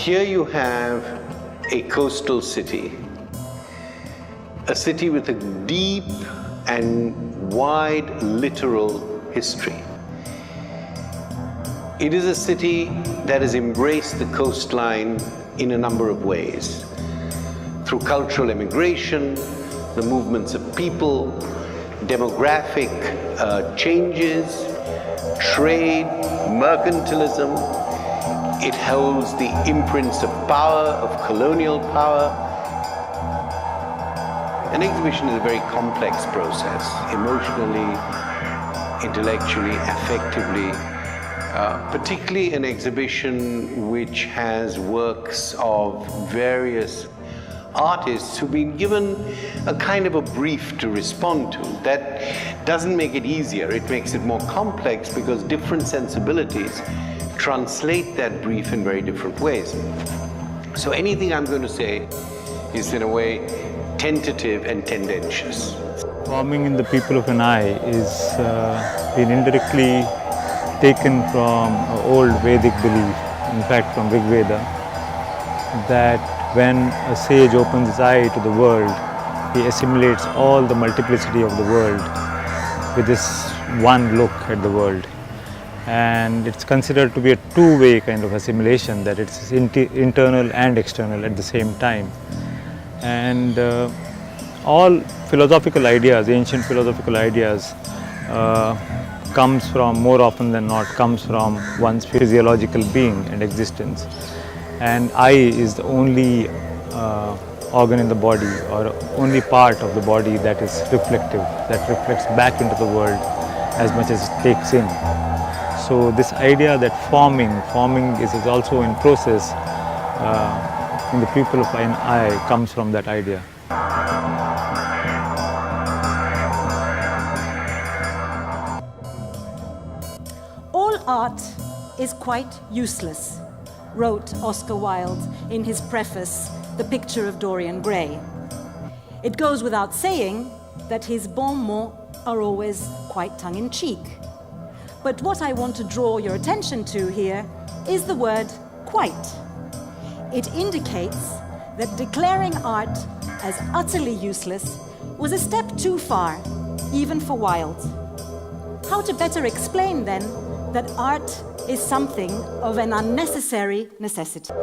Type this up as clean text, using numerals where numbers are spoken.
Here you have a coastal city, a city with a deep and wide littoral history. It is a city that has embraced the coastline in a number of ways. Through cultural immigration, the movements of people, demographic changes, trade, mercantilism. It holds the imprints of power, of colonial power. An exhibition is a very complex process, emotionally, intellectually, affectively, particularly an exhibition which has works of various artists who've been given a kind of a brief to respond to. That doesn't make it easier, it makes it more complex because different sensibilities translate that brief in very different ways. So anything I'm going to say is in a way tentative and tendentious. Forming in the people of an eye is been indirectly taken from an old Vedic belief, in fact from Rig Veda, that when a sage opens his eye to the world, he assimilates all the multiplicity of the world with this one look at the world. And it's considered to be a two-way kind of assimilation, that it's internal and external at the same time. And all philosophical ideas, ancient philosophical ideas, comes from, more often than not, comes from one's physiological being and existence. And eye is the only organ in the body, or only part of the body that is reflective, that reflects back into the world as much as it takes in. So this idea that forming is also in process in the pupil of an eye comes from that idea. All art is quite useless, wrote Oscar Wilde in his preface, The Picture of Dorian Gray. It goes without saying that his bon mots are always quite tongue-in-cheek. But what I want to draw your attention to here is the word quite. It indicates that declaring art as utterly useless was a step too far, even for Wilde. How to better explain then that art is something of an unnecessary necessity?